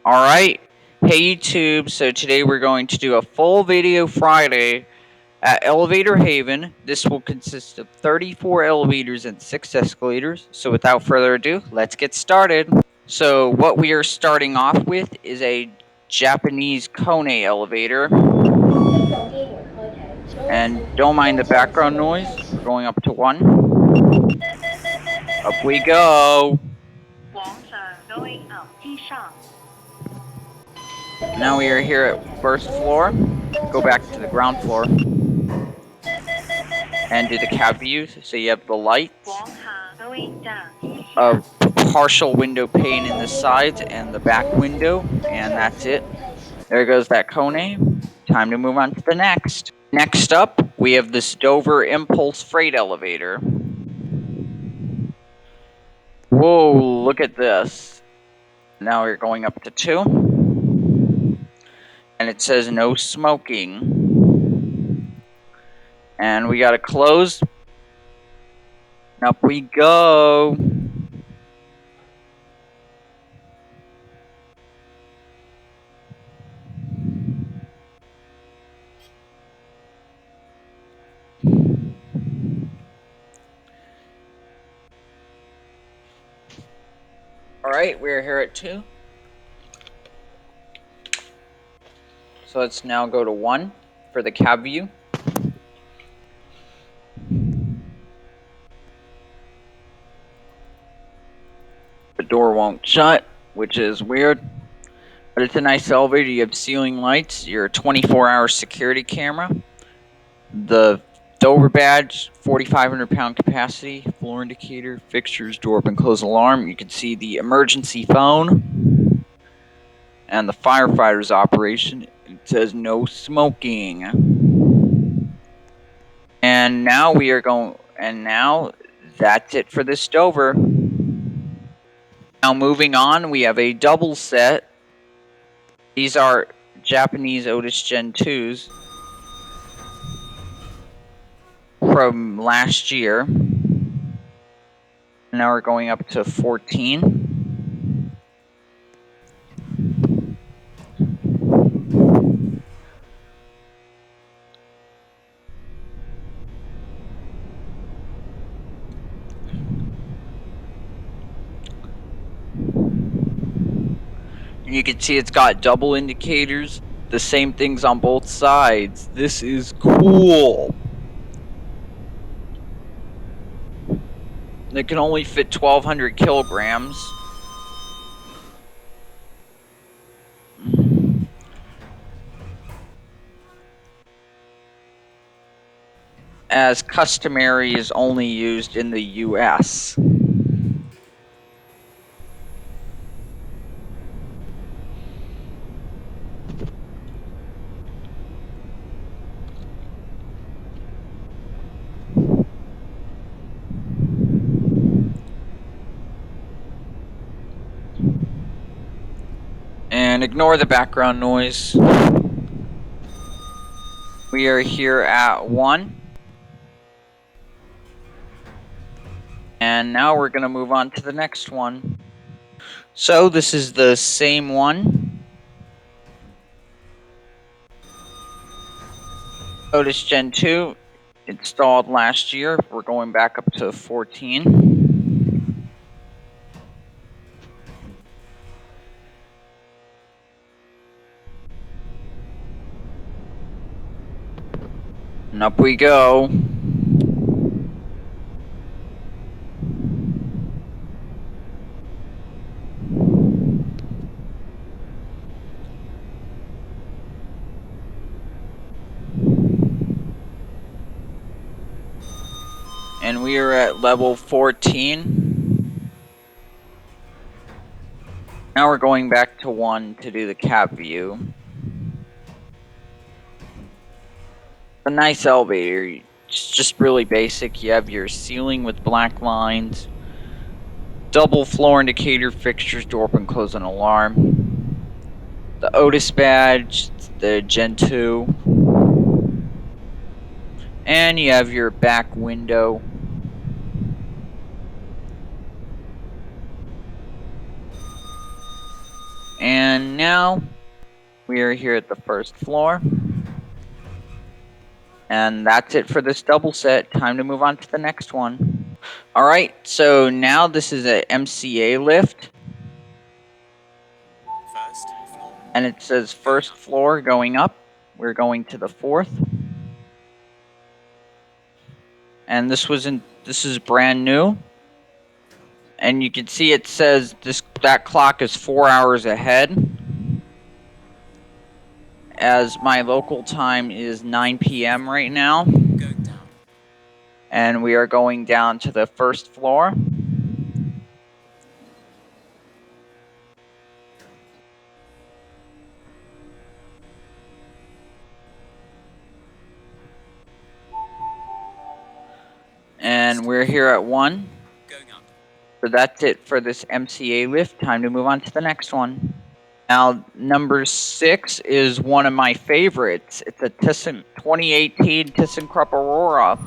Alright, hey YouTube, so today we're going to do a full video Friday at Elevator Haven. This will consist of 34 elevators and 6 escalators, so without further ado, let's get started. So what we are starting off with is a Japanese Kone elevator. And don't mind the background noise, we're going up to 1. Up we go! Going up. Now we are here at first floor. Go back to the ground floor. And do the cab views. So you have the lights, a partial window pane in the sides and the back window, and that's it. There goes that Kone. Time to move on to the next. Next up, we have this Dover Impulse Freight Elevator. Whoa, look at this. Now we're going up to 2. And it says no smoking. And we gotta close. Up we go. Alright, we're here at 2. So let's now go to 1 for the cab view. The door won't shut, which is weird. But it's a nice elevator. You have ceiling lights, your 24-hour security camera, the Dover badge, 4,500-pound capacity, floor indicator, fixtures, door open, close alarm. You can see the emergency phone and the firefighter's operation. It says no smoking. And now we are going, and now that's it for this Dover. Now moving on, we have a double set. These are Japanese Otis Gen 2s from last year. Now we're going up to 14. And you can see it's got double indicators, the same things on both sides. This is cool. It can only fit 1,200 kilograms. As customary is only used in the US. And ignore the background noise. We are here at 1. And now we're going to move on to the next one. So this is the same one. Otis Gen 2, installed last year. We're going back up to 14. And up we go. And we are at level 14. Now we're going back to 1 to do the cab view. A nice elevator. It's just really basic. You have your ceiling with black lines, double floor indicator, fixtures, door open, close, and alarm. The Otis badge, the Gen 2. And you have your back window. And And now we are here at the first floor. And that's it for this double set. Time to move on to the next one. Alright, so now this is a MCA lift. And it says first floor going up. We're going to the fourth. And this is brand new. And you can see it says that clock is 4 hours ahead, as my local time is 9 p.m. right now. And we are going down to the first floor. And we're here at 1. So that's it for this MCA lift. Time to move on to the next one. Now, number 6 is one of my favorites. It's a 2018 ThyssenKrupp Aurora.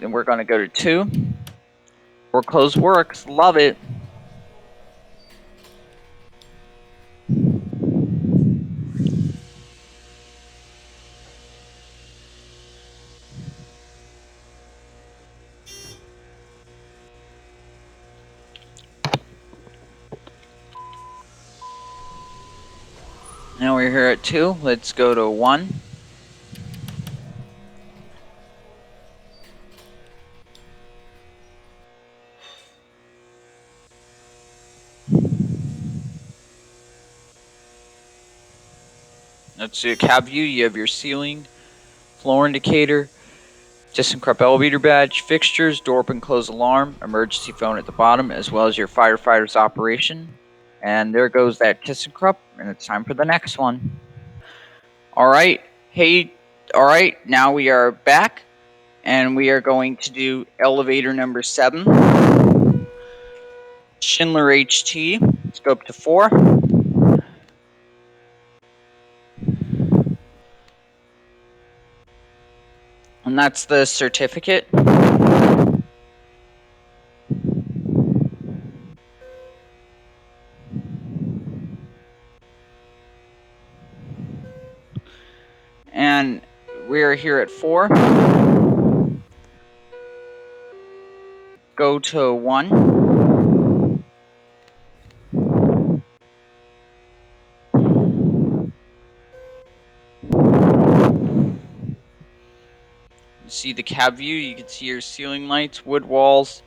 We're going to go to 2. Door close works. Love it. Now we're here at 2. Let's go to 1. Let's do a cab view. You have your ceiling, floor indicator, ThyssenKrupp elevator badge, fixtures, door open close alarm, emergency phone at the bottom, as well as your firefighter's operation. And there goes that ThyssenKrupp, and it's time for the next one. Alright, alright, now we are back, and we are going to do elevator number 7. Schindler HT, let's go up to 4. And that's the certificate. And we're here at 4. Go to 1. See the cab view. You can see your ceiling lights, wood walls,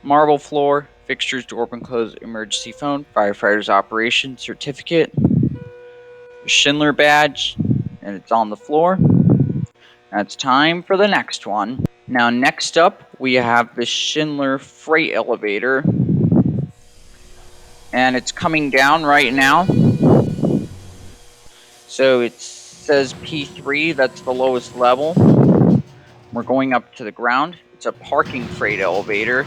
marble floor, fixtures, door open close, emergency phone, firefighter's operation, certificate, Schindler badge, and it's on the floor. Now it's time for the next one. Now next up we have the Schindler freight elevator, and it's coming down right now. So it says P3, that's the lowest level. We're going up to the ground. It's a parking freight elevator,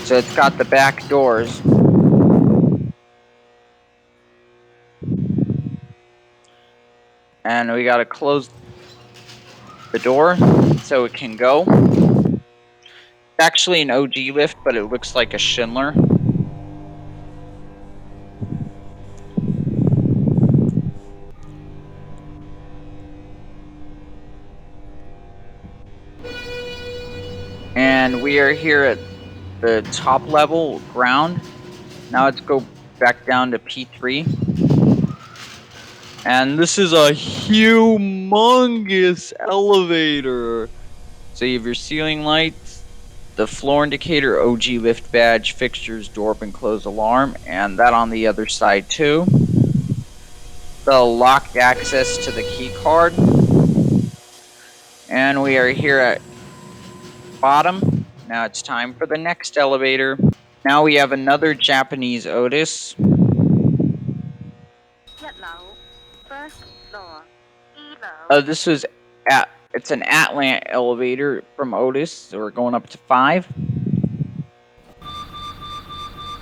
so it's got the back doors. And we gotta close the door so it can go. It's actually an OG lift, but it looks like a Schindler. And we are here at the top level, ground. Now let's go back down to P3. And this is a humongous elevator. So you have your ceiling lights, the floor indicator, OG lift badge, fixtures, door open close alarm, and that on the other side too. The locked access to the key card. And we are here at bottom. Now it's time for the next elevator. Now we have another Japanese Otis. First floor. This was it's an Atlant elevator from Otis. So we're going up to 5.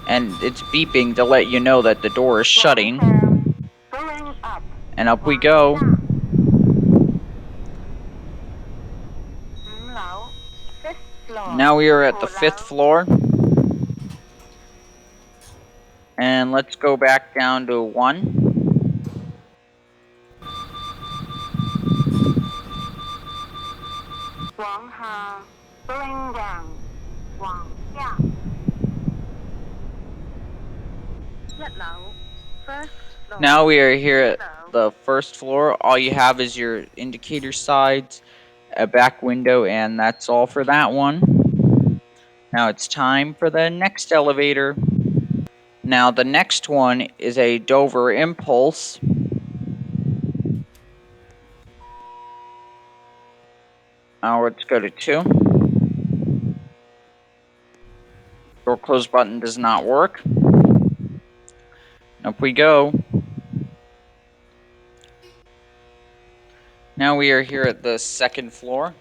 And it's beeping to let you know that the door is shutting. And up we go. Now we are at the 5th floor. And let's go back down to 1. Going down. 往下. 1楼 first floor. Now we are here at the first floor. All you have is your indicator sides, a back window, and that's all for that one. Now it's time for the next elevator. Now the next one is a Dover Impulse. Now let's go to 2. Door close button does not work. Up we go. Now we are here at the second floor.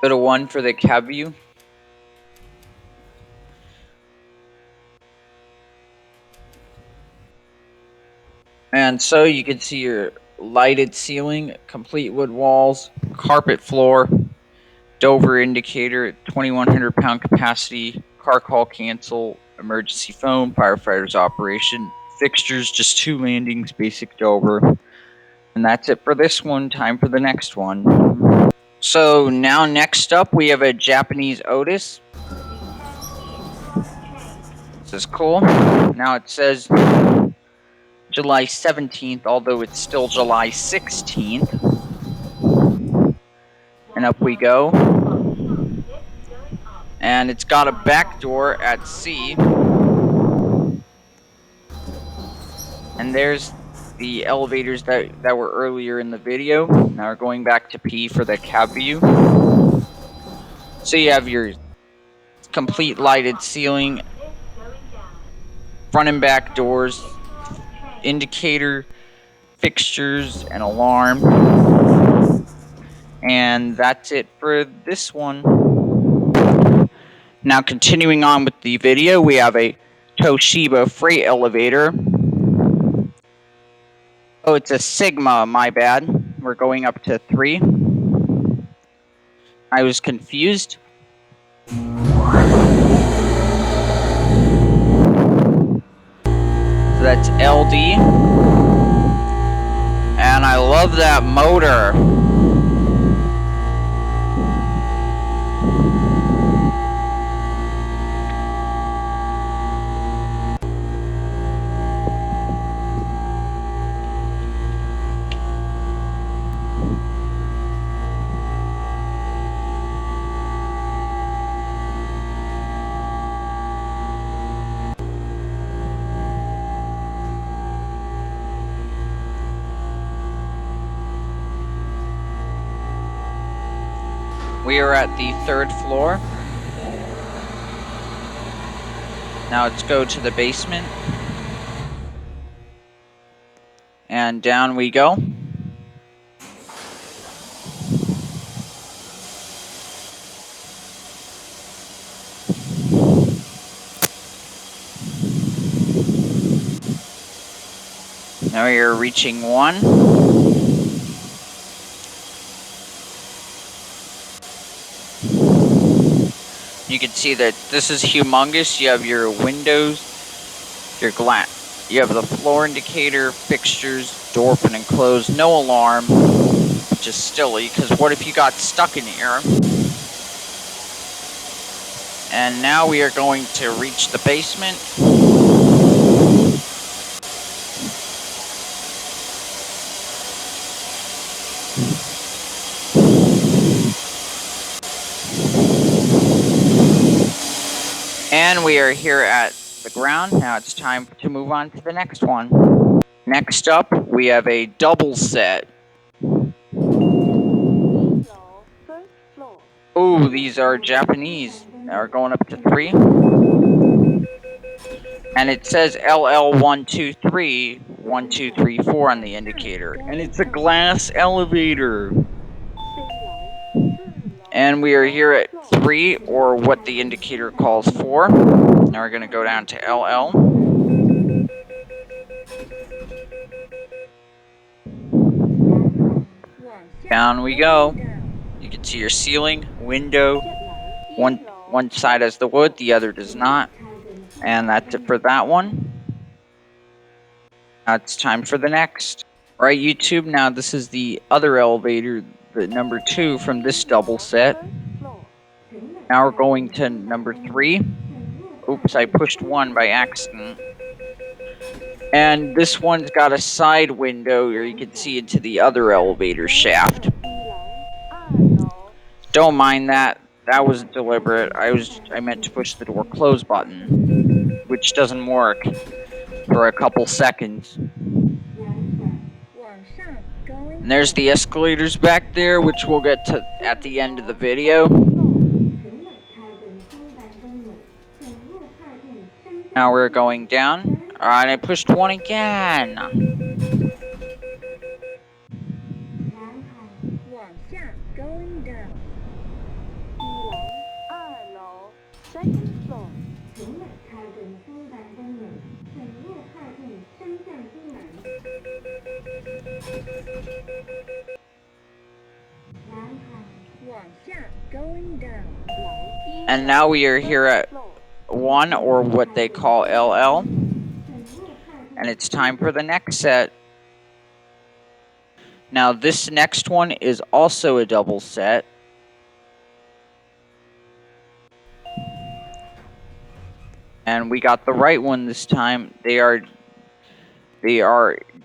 Go to 1 for the cab view. And so you can see your lighted ceiling, complete wood walls, carpet floor, Dover indicator, 2,100 pound capacity, car call cancel, emergency phone, firefighters operation, fixtures, just 2 landings, basic Dover. And that's it for this one. Time for the next one. So now next up we have a Japanese Otis. This is cool. Now it says July 17th, although it's still July 16th. And up we go. And it's got a back door at C. And there's the elevators that were earlier in the video. Now we're going back to P for the cab view. So you have your complete lighted ceiling, front and back doors, indicator, fixtures, and alarm. And that's it for this one. Now continuing on with the video, we have a Toshiba freight elevator. Oh, it's a Sigma, my bad. We're going up to 3. I was confused. So that's LD. And I love that motor. We are at the 3rd floor. Now let's go to the basement. And down we go. Now we are reaching 1. You can see that this is humongous. You have your windows, your glass. You have the floor indicator, fixtures, door open and close, no alarm, which is silly, because what if you got stuck in here? And now we are going to reach the basement. And we are here at the ground. Now it's time to move on to the next one. Next up, we have a double set. Ooh, these are Japanese. Now we're going up to 3. And it says LL123, 1234 on the indicator. And it's a glass elevator. And we are here at 3, or what the indicator calls 4. Now we're going to go down to LL. Down we go. You can see your ceiling, window, One side has the wood, the other does not. And that's it for that one. Now it's time for the next. All right, YouTube, now this is the other elevator, the number 2 from this double set. Now we're going to number 3. Oops, I pushed 1 by accident. And this one's got a side window where you can see into the other elevator shaft. Don't mind that. That was deliberate. I meant to push the door close button, which doesn't work for a couple seconds. And there's the escalators back there, which we'll get to at the end of the video. Now we're going down. Alright, I pushed 1 again. Second floor. And now we are here at 1, or what they call LL. And it's time for the next set. Now this next one is also a double set. And we got the right one this time. They are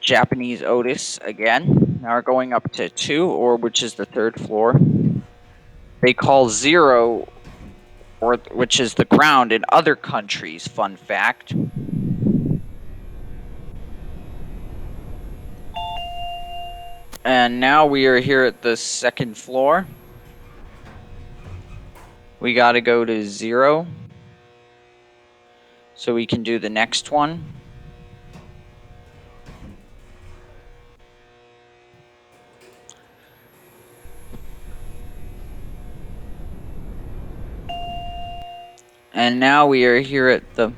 Japanese Otis again. Now we're going up to 2, or which is the 3rd floor. They call 0, or which is the ground in other countries, fun fact. And now we are here at the 2nd floor. We gotta go to 0 so we can do the next one. And now we are here at the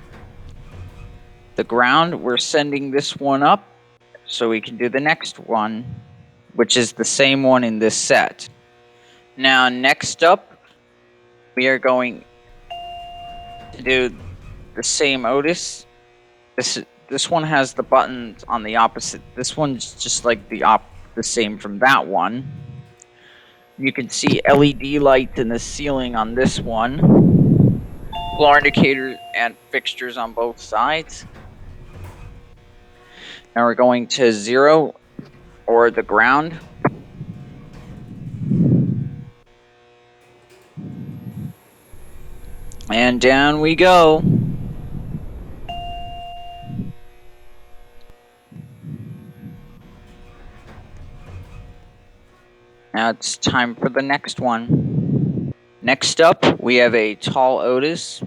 ground. We're sending this one up so we can do the next one, which is the same one in this set. Now next up, we are going to do the same Otis. This one has the buttons on the opposite. This one's just like the same from that one. You can see LED lights in the ceiling on this one. Floor indicators and fixtures on both sides. Now we're going to 0, or the ground. And down we go. Now it's time for the next one. Next up, we have a tall Otis.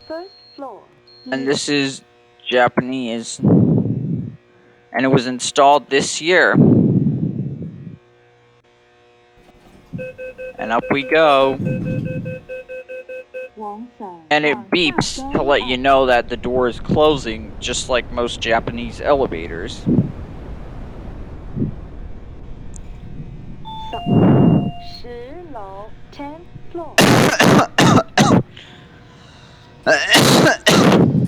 First floor. And this is Japanese. And it was installed this year. And up we go. And it beeps to let you know that the door is closing, just like most Japanese elevators.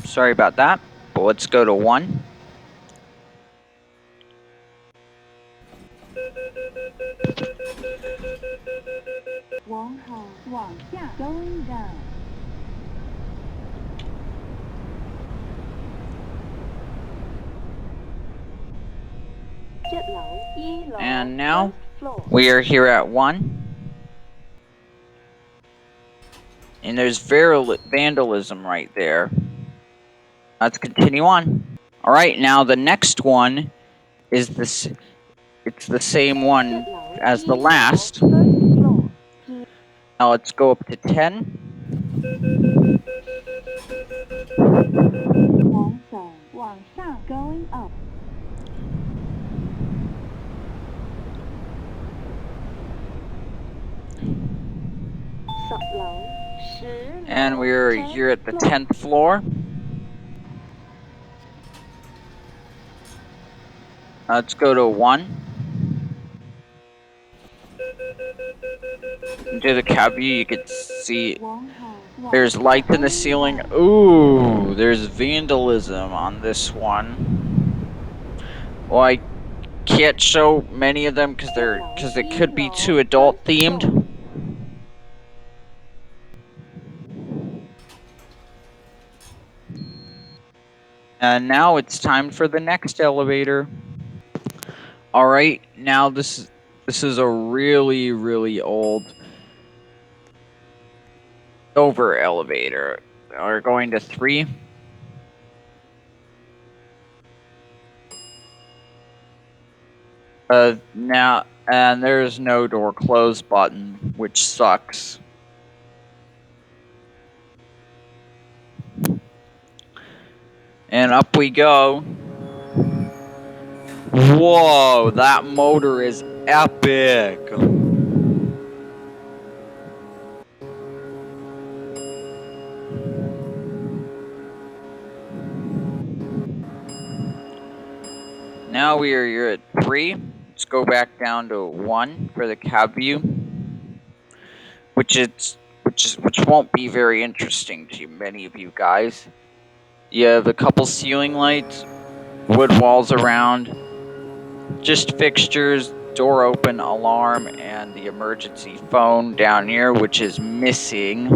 Sorry about that, but let's go to 1. Going down. And now we are here at 1. And there's vandalism right there. Let's continue on. Alright, now the next one is this. It's the same one as the last. Now let's go up to 10. Going up. And we're here at the 10th floor. Let's go to 1. into the cab view, you could see There's there's lights in the ceiling. Ooh, there's vandalism on this one. Well, I can't show many of them because it could be too adult themed. And now it's time for the next elevator. All right, now this is a really old over elevator. We're going to 3. Now and there's no door close button, which sucks. And up we go. Whoa, that motor is epic. Now we are here at 3. Let's go back down to 1 for the cab view, which won't be very interesting to many of you guys. You have a couple ceiling lights, wood walls around, just fixtures, door open, alarm, and the emergency phone down here, which is missing.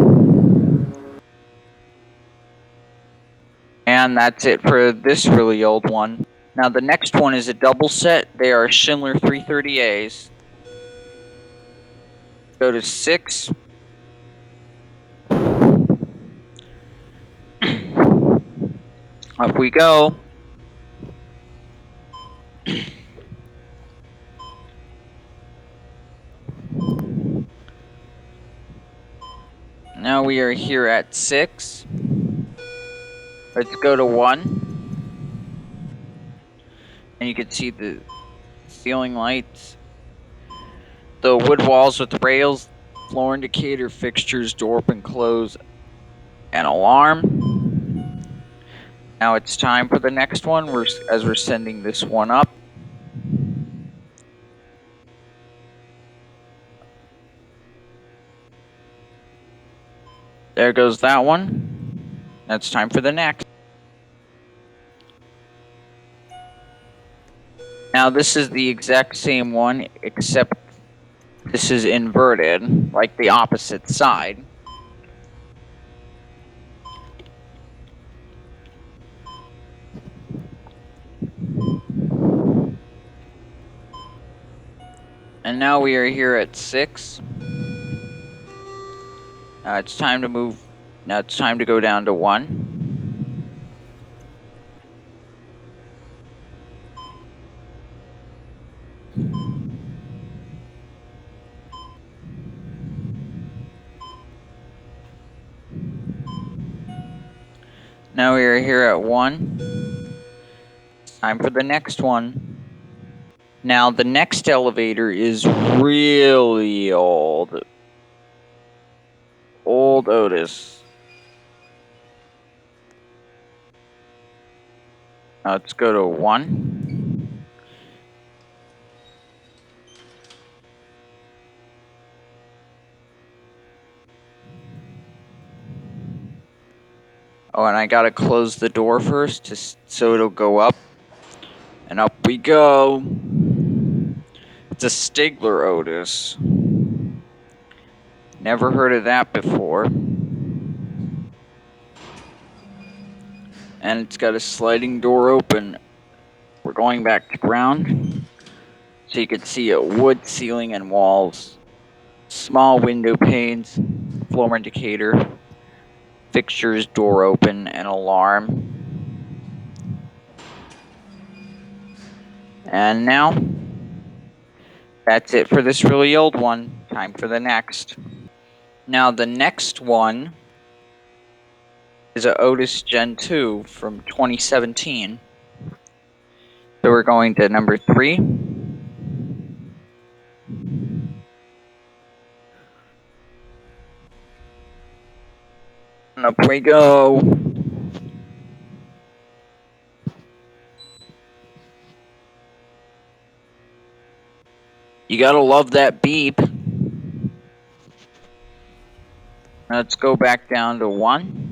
And that's it for this really old one. Now the next one is a double set. They are Schindler 330As. Go to 6. Up we go. Now we are here at 6. Let's go to 1. And you can see the ceiling lights, the wood walls with rails, floor indicator, fixtures, door open, close, and alarm. Now it's time for the next one. As we're sending this one up. There goes that one. Now it's time for the next. Now this is the exact same one, except this is inverted, like the opposite side. And now we are here at 6. It's time to move. Now it's time to go down to 1. Now we are here at 1. Time for the next one. Now the next elevator is really old. Old Otis. Now let's go to 1. Oh, and I gotta close the door first so it'll go up. And up we go. It's a Stigler Otis. Never heard of that before. And it's got a sliding door open. We're going back to ground. So you can see a wood ceiling and walls. Small window panes. Floor indicator. Fixtures, door open, and alarm. And now, that's it for this really old one. Time for the next. Now the next one is a Otis Gen 2 from 2017. So we're going to number 3. And up we go. You gotta love that beep. Let's go back down to 1.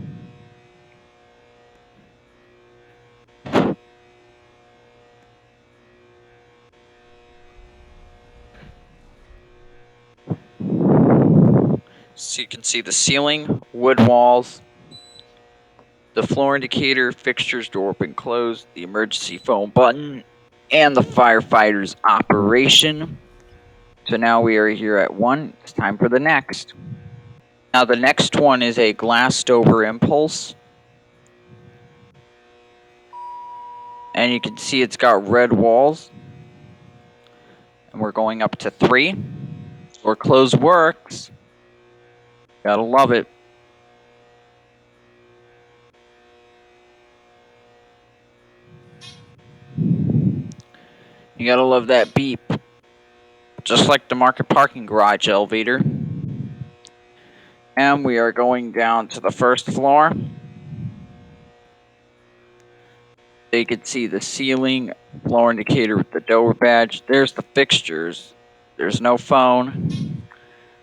So you can see the ceiling, wood walls, the floor indicator, fixtures, door open, close, the emergency phone button, and the firefighter's operation. So now we are here at 1. It's time for the next. Now the next one is a glassed over impulse. And you can see it's got red walls. And we're going up to 3. Door close works. Gotta love it. You gotta love that beep. Just like the market parking garage elevator. And we are going down to the first floor. You can see the ceiling, floor indicator with the door badge. There's the fixtures. There's no phone.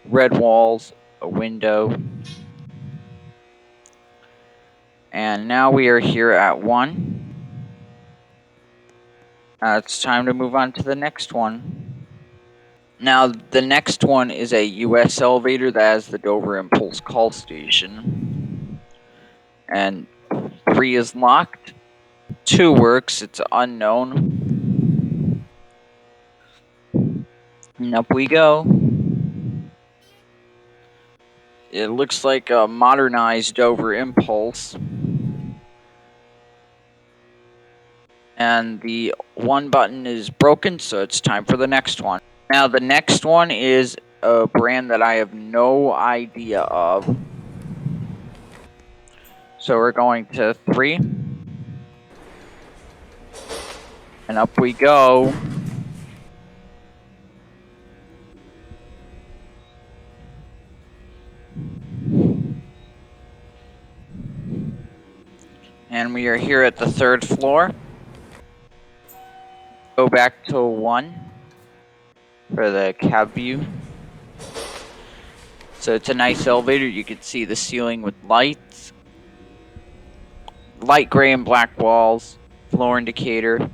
Red walls, a window. And now we are here at 1. It's time to move on to the next one. Now, the next one is a US elevator that has the Dover Impulse call station. And 3 is locked. 2 works, it's unknown. And up we go. It looks like a modernized Dover Impulse. And the 1 button is broken, so it's time for the next one. Now, the next one is a brand that I have no idea of. So we're going to 3. And up we go. And we are here at the 3rd floor. Go back to 1 for the cab view. So it's a nice elevator. You can see the ceiling with lights. Light gray and black walls. Floor indicator.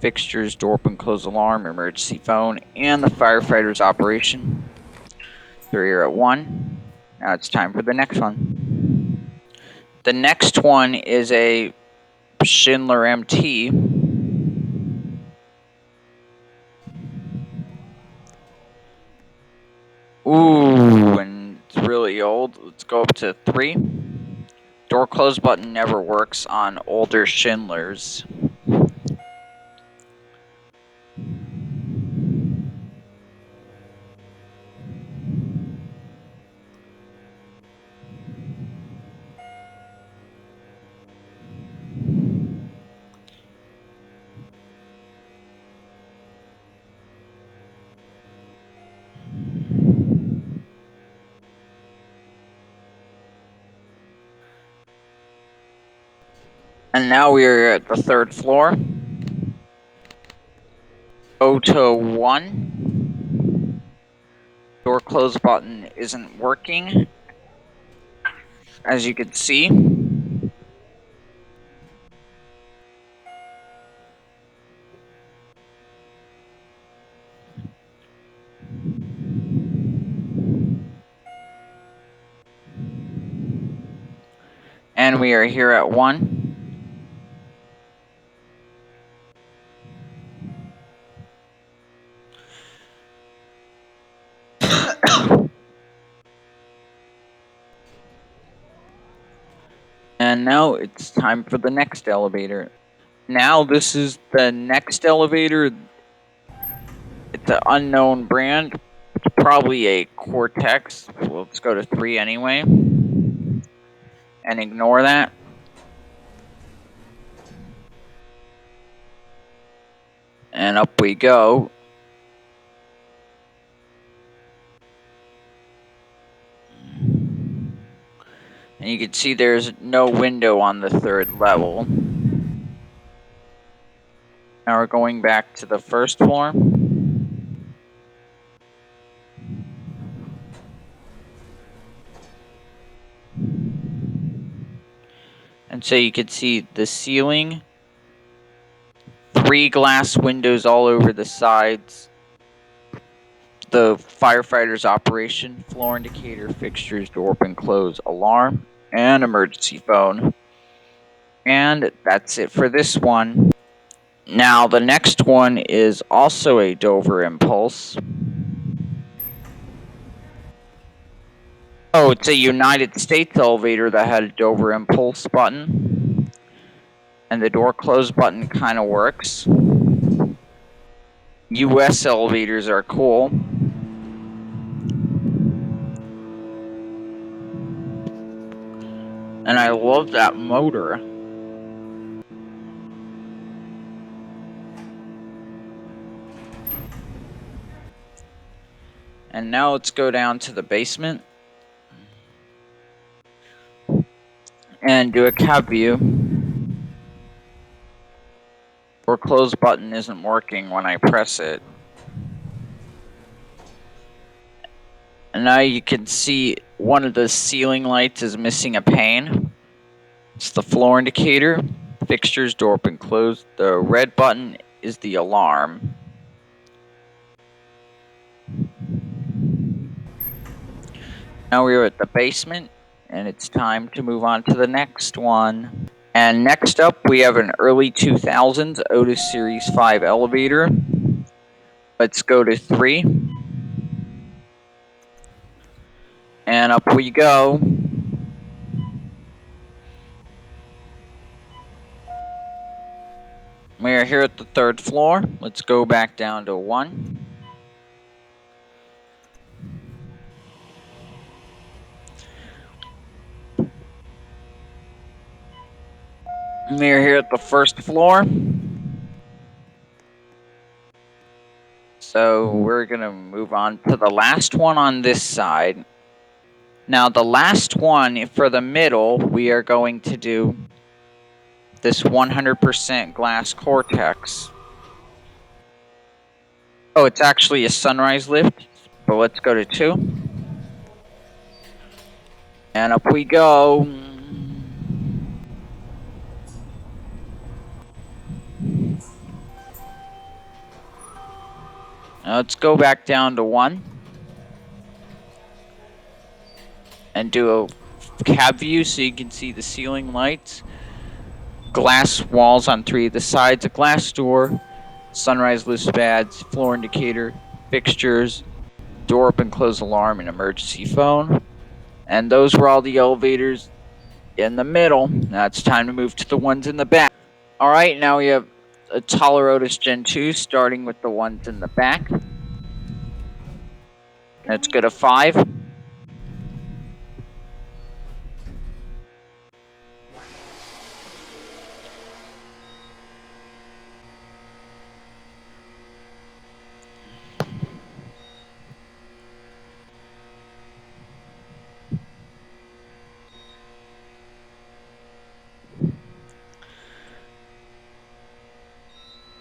Fixtures, door open, close alarm, emergency phone, and the firefighter's operation. So we're here at 1. Now it's time for the next one. The next one is a Schindler MT. Ooh, and it's really old. Let's go up to 3. Door close button never works on older Schindlers. And now we are at the 3rd floor. Go to 1. Door close button isn't working, as you can see. And we are here at 1. And now it's time for the next elevator. Now this is the next elevator. It's an unknown brand. It's probably a Cortex. Well, let's go to 3 anyway. And ignore that. And up we go. And you can see there's no window on the 3rd level. Now we're going back to the 1st floor. And so you can see the ceiling, 3 glass windows all over the sides, the firefighter's operation, floor indicator, fixtures, door open, close, alarm, and emergency phone. And that's it for this one. Now the next one is also a Dover Impulse. Oh, it's a United States elevator that had a Dover Impulse button. And the door close button kind of works. US elevators are cool. And I love that motor. And now let's go down to the basement and do a cab view. Door close button isn't working when I press it. And now you can see one of the ceiling lights is missing a pane. It's the floor indicator, fixtures, door open, close. The red button is the alarm. Now we're at the basement, and it's time to move on to the next one. And next up, we have an early 2000s Otis Series 5 elevator. Let's go to 3. And up we go. We are here at the 3rd floor. Let's go back down to 1. We are here at the 1st floor. So we're going to move on to the last one on this side. Now the last one for the middle, we are going to do this 100% glass Cortex. Oh, it's actually a sunrise lift, but let's go to 2. And up we go. Now let's go back down to 1. And do a cab view so you can see the ceiling lights. Glass walls on 3 of the sides, a glass door, sunrise lift pads, floor indicator, fixtures, door open, close alarm, and emergency phone. And those were all the elevators in the middle. Now it's time to move to the ones in the back. Alright, now we have a taller Otis Gen 2, starting with the ones in the back. Let's go to 5.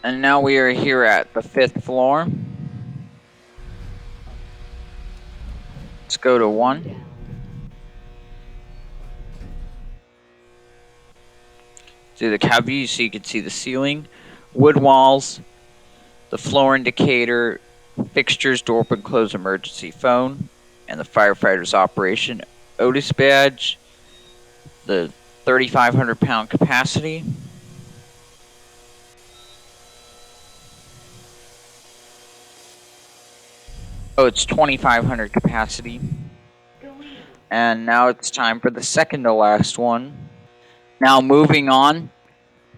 And now we are here at the 5th floor. Let's go to 1. Do the cab view so you can see the ceiling, wood walls, the floor indicator, fixtures, door open, close, emergency phone, and the firefighter's operation. Otis badge, the 3,500 pound capacity. Oh, it's 2,500 capacity. And now it's time for the second to last one. Now moving on,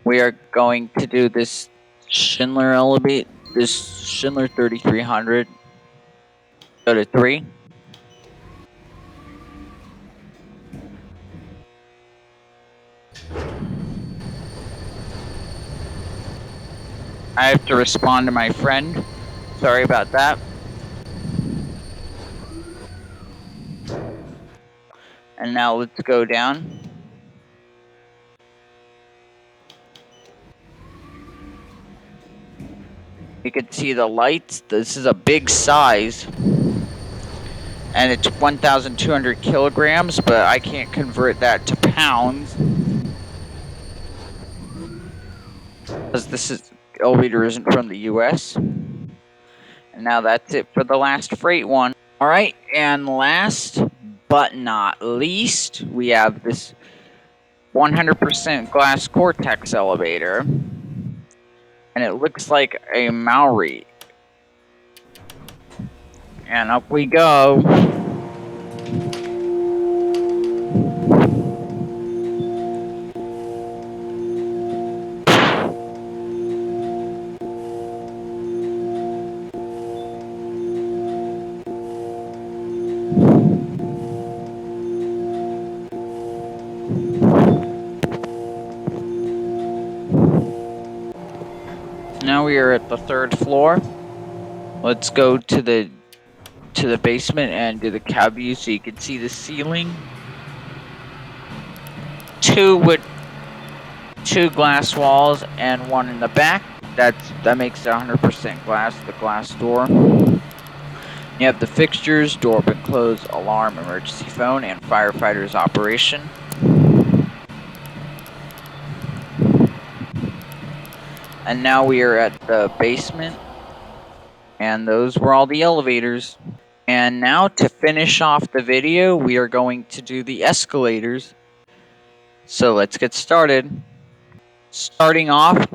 we are going to do this Schindler elevate, this Schindler 3300. Go to 3. I have to respond to my friend. Sorry about that. And now let's go down. You can see the lights. This is a big size. And it's 1,200 kilograms, but I can't convert that to pounds. because this elevator isn't from the US. And now that's it for the last freight one. All right, and last but not least, we have this 100% glass Cortex elevator, and it looks like a Maori. And up we go. Now we are at the 3rd floor. Let's go to the basement and do the cab view so you can see the ceiling. Two glass walls and one in the back. That makes it 100% glass. The glass door. You have the fixtures, door open, close, alarm, emergency phone, and firefighter's operation. And now we are at the basement. And those were all the elevators. And now to finish off the video, we are going to do the escalators. So let's get started. Starting off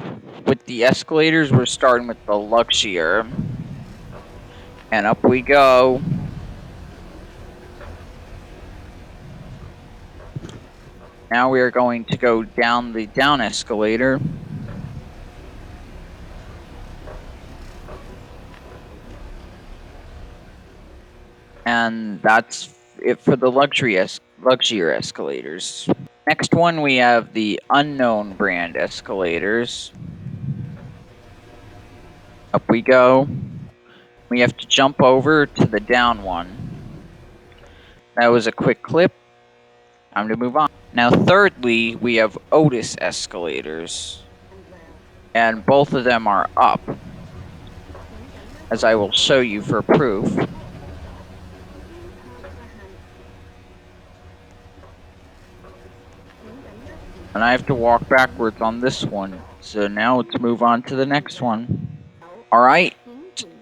with the escalators, we're starting with the Luxiar. And up we go. Now we are going to go down the down escalator. And that's it for the Luxiar escalators. Next one, we have the unknown brand escalators. Up we go. We have to jump over to the down one. That was a quick clip. Time to move on. Now, thirdly, we have Otis escalators. And both of them are up, as I will show you for proof. And I have to walk backwards on this one. So now let's move on to the next one. Alright,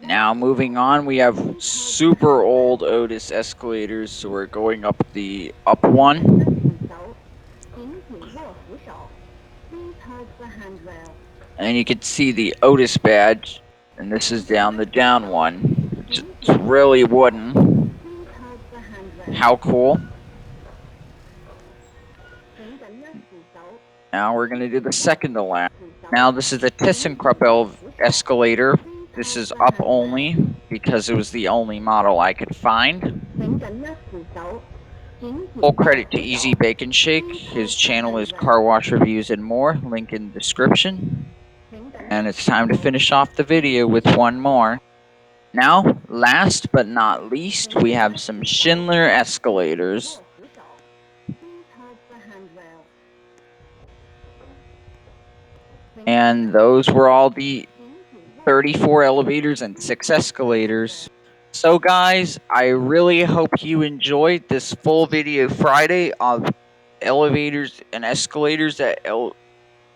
now moving on, we have super old Otis escalators. So we're going up the up one. And you can see the Otis badge. And this is down the down one, which is really wooden. How cool. Now we're going to do the second to last. Now this is the ThyssenKrupp escalator. This is up only because it was the only model I could find. Full credit to Easy Bacon Shake. His channel is Car Wash Reviews and More. Link in the description. And it's time to finish off the video with one more. Now, last but not least, we have some Schindler escalators. And those were all the 34 elevators and 6 escalators. So guys, I really hope you enjoyed this full video Friday of elevators and escalators at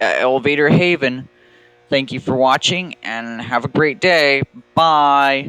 Elevator Haven. Thank you for watching and have a great day. Bye.